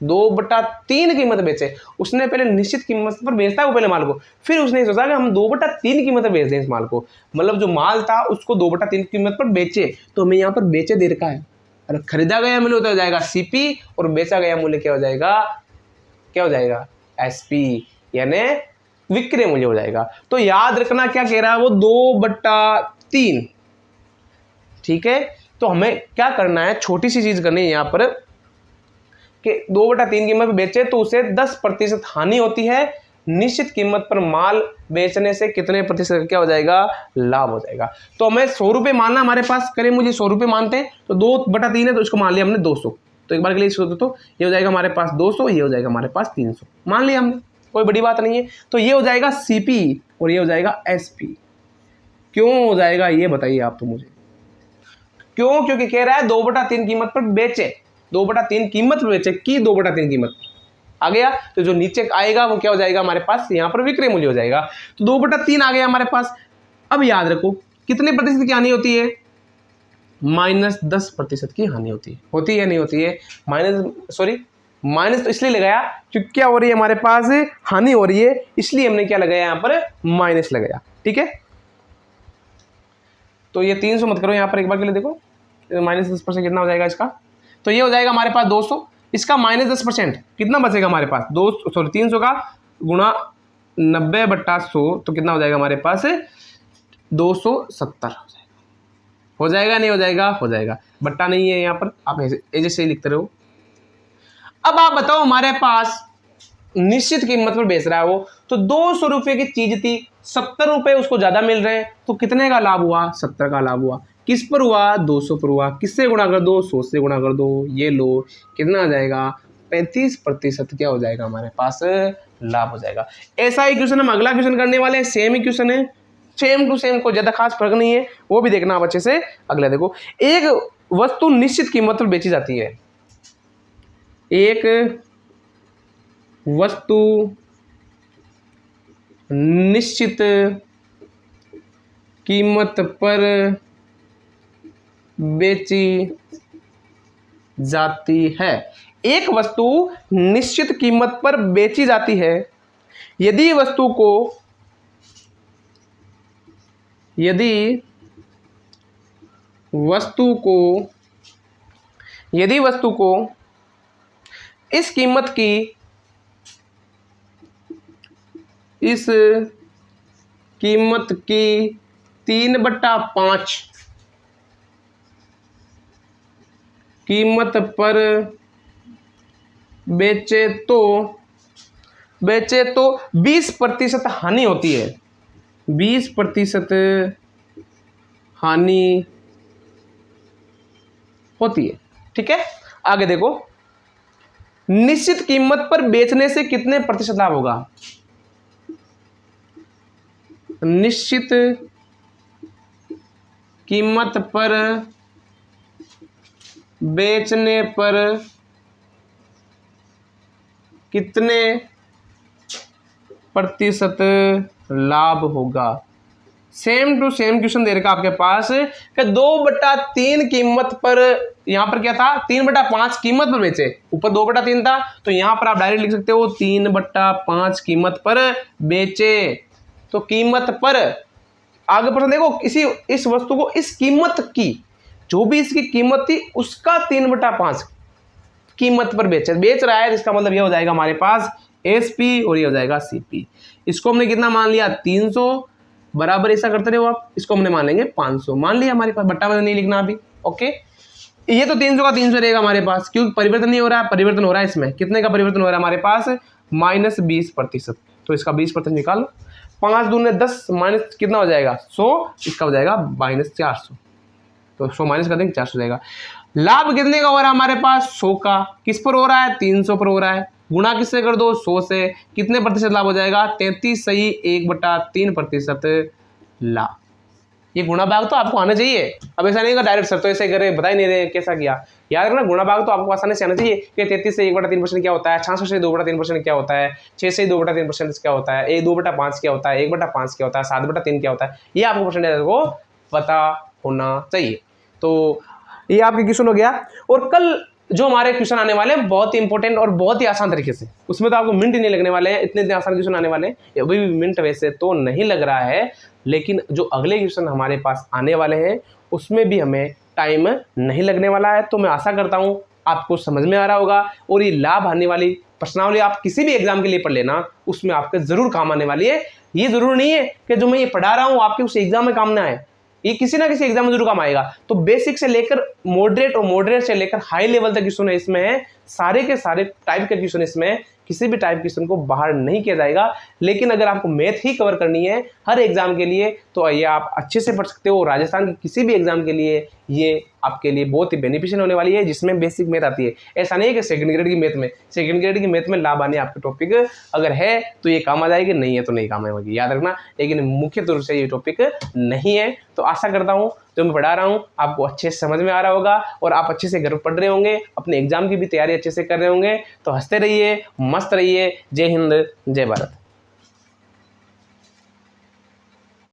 2/3 कीमत बेचे, उसने पहले निश्चित कीमत पर बेचता है वो पहले माल को, फिर उसने सोचा कि हम 2/3 कीमत पर बेच दें इस माल को, मतलब जो माल था उसको 2/3 कीमत पर बेचे। तो हमें यहाँ पर बेचे दे रखा है, और खरीदा गया मूल्य हो जाएगा CP, और बेचा गया मूल्य क्या हो जाएगा SP, यानी विक्रय मूल्य हो जाएगा। तो याद रखना क्या कह रहा है वो, 2/3, ठीक है। तो हमें क्या करना है, छोटी सी चीज करनी है यहाँ पर कि 2/3 कीमत पे बेचे तो उसे 10% हानि होती है। निश्चित कीमत पर माल बेचने से कितने प्रतिशत क्या हो जाएगा, लाभ हो जाएगा। तो हमें 100 रुपये मानना हमारे पास, करें मुझे 100 रुपये मानते हैं, तो 2/3 है तो इसको मान लिया हमने 200। तो एक बार के लिए इसको तो ये हो जाएगा हमारे पास 200, ये हो जाएगा हमारे पास 300, मान लिया हमने, कोई बड़ी बात नहीं है। तो ये हो जाएगा CP और ये हो जाएगा SP। क्यों हो जाएगा ये बताइए आप तो मुझे, क्यों? क्योंकि कह रहा है 2/3 कीमत पर बेचे, 2/3 कीमत पर बेचे की 2/3 कीमत, आ गया। तो जो नीचे आएगा वो क्या हो जाएगा हमारे पास, यहाँ पर विक्रय मूल्य हो जाएगा। तो 2/3 आ गया हमारे पास। अब याद रखो कितने प्रतिशत की हानि होती है, -10% की हानि होती है या नहीं होती है? माइनस तो इसलिए लगाया क्योंकि क्या हो रही है हमारे पास, हानि हो रही है, इसलिए हमने क्या लगाया यहाँ पर, माइनस लगाया। ठीक है, तो ये 300 मत करो यहाँ पर, एक बार के लिए देखो -10% कितना हो जाएगा इसका। तो ये हो जाएगा हमारे पास 200, इसका -10% कितना बचेगा हमारे पास, 300 का गुणा 90/100, तो कितना हो जाएगा हमारे पास 270 हो जाएगा नहीं हो जाएगा, हो जाएगा। बट्टा नहीं है यहाँ पर, आप ऐसे से ही लिखते रहो। अब आप बताओ हमारे पास निश्चित कीमत पर बेच रहा है वो, तो 200 रुपए की चीज थी, 70 रुपए उसको ज्यादा मिल रहे हैं, तो कितने का लाभ हुआ, 70 का लाभ हुआ। किस पर हुआ, 200 पर हुआ। किससे गुणा कर दो, 100 से गुणा कर दो। ये लो, कितना आ जाएगा, 35% क्या हो जाएगा हमारे पास, लाभ हो जाएगा। ऐसा ही क्वेश्चन हम अगला क्वेश्चन करने वाले हैं, सेम ही क्वेश्चन है, सेम टू सेम, कोई ज्यादा खास फर्क नहीं है, वो भी देखना आप अच्छे से। अगला देखो, एक वस्तु निश्चित कीमत पर बेची जाती है, एक वस्तु निश्चित कीमत पर बेची जाती है। एक वस्तु निश्चित कीमत पर बेची जाती है यदि वस्तु को इस कीमत की 3/5 कीमत पर बेचे तो 20% हानि होती है, 20% हानि होती है। ठीक है, आगे देखो, निश्चित कीमत पर बेचने से कितने प्रतिशत लाभ होगा, निश्चित कीमत पर बेचने पर कितने प्रतिशत लाभ होगा। सेम टू सेम क्वेश्चन दे रखा आपके पास कि 2/3 कीमत पर, यहां पर क्या था, 3/5 कीमत पर बेचे, ऊपर 2/3 था, तो यहां पर आप डायरेक्ट लिख सकते हो 3/5 कीमत पर बेचे। तो कीमत पर, आगे प्रश्न देखो, इस वस्तु को इस कीमत की, जो भी इसकी कीमत थी उसका 3/5 कीमत पर बेच रहा है, इसका मतलब ये हो जाएगा हमारे पास एसपी और ये हो जाएगा सीपी। इसको हमने कितना मान लिया, 300 बराबर, ऐसा करते रहो आप, इसको हमने मान लेंगे 500, मान लिया हमारे पास, बट्टा नहीं लिखना अभी। ओके, ये तो 300 का 300 रहेगा हमारे पास, क्योंकि परिवर्तन नहीं हो रहा है, परिवर्तन हो रहा है इसमें, कितने का परिवर्तन हो रहा है हमारे पास, -20%, तो इसका 20% निकालो, 5 दूने 10 माइनस कितना हो जाएगा 100, इसका हो जाएगा -400, तो 100 माइनस कर देंगे 400 जाएगा। लाभ कितने का हो रहा है हमारे पास, 100 का, किस पर हो रहा है, 300 पर हो रहा है, गुणा किससे कर दो, 100 से, कितने प्रतिशत लाभ हो जाएगा, 33 सही 1/3% लाभ। ये गुणा भाग तो आपको आना चाहिए, अब ऐसा नहीं होगा डायरेक्ट सर तो ऐसे करे, बता ही नहीं रहे कैसा किया, याद रखना गुणा भाग तो आपको आसानी से आना चाहिए कि 33 से 1/3% क्या होता है, 66 से 2/3% क्या होता है, 6 से 2/3% क्या होता है, 2/5 क्या होता है, 1/5 क्या होता है, 7/3 क्या होता है, ये आपको परसेंटेज को पता होना चाहिए। तो ये आपके क्वेश्चन हो गया। और कल जो हमारे क्वेश्चन आने वाले हैं बहुत ही इंपॉर्टेंट और बहुत ही आसान तरीके से, उसमें तो आपको मिनट ही नहीं लगने वाले हैं, इतने आसान क्वेश्चन आने वाले हैं। अभी भी मिनट वैसे तो नहीं लग रहा है, लेकिन जो अगले क्वेश्चन हमारे पास आने वाले हैं उसमें भी हमें टाइम नहीं लगने वाला है। तो मैं आशा करता हूँ आपको समझ में आ रहा होगा, और ये लाभ आने वाली प्रश्नावली आप किसी भी एग्जाम के लिए पढ़ लेना, उसमें आपके जरूर काम आने वाली है। ये जरूर नहीं है कि जो मैं ये पढ़ा रहा हूँ आपके उस एग्जाम में काम ना आए, ये किसी ना किसी एग्जाम में जरूर काम आएगा। तो बेसिक से लेकर मॉडरेट और मॉडरेट से लेकर हाई लेवल तक क्वेश्चन है इसमें, सारे के सारे टाइप के क्वेश्चन इसमें, किसी भी टाइप क्वेश्चन को बाहर नहीं किया जाएगा। लेकिन अगर आपको मैथ ही कवर करनी है हर एग्जाम के लिए तो ये आप अच्छे से पढ़ सकते हो। राजस्थान के किसी भी एग्जाम के लिए ये आपके लिए बहुत ही बेनिफिशियल होने वाली है, जिसमें बेसिक मैथ आती है। ऐसा नहीं है कि सेकंड ग्रेड की मैथ में, सेकंड ग्रेड की मैथ में लाभ आने आपके टॉपिक अगर है तो ये काम आ जाएगी, नहीं है तो नहीं काम आएगी, याद रखना। लेकिन मुख्य रूप से ये टॉपिक नहीं है। तो आशा करता हूँ जो मैं पढ़ा रहा हूँ आपको अच्छे से समझ में आ रहा होगा और आप अच्छे से घर पर पढ़ रहे होंगे, अपने एग्जाम की भी तैयारी अच्छे से कर रहे होंगे। तो हंसते रहिए, मस्त रहिए। जय हिंद, जय भारत।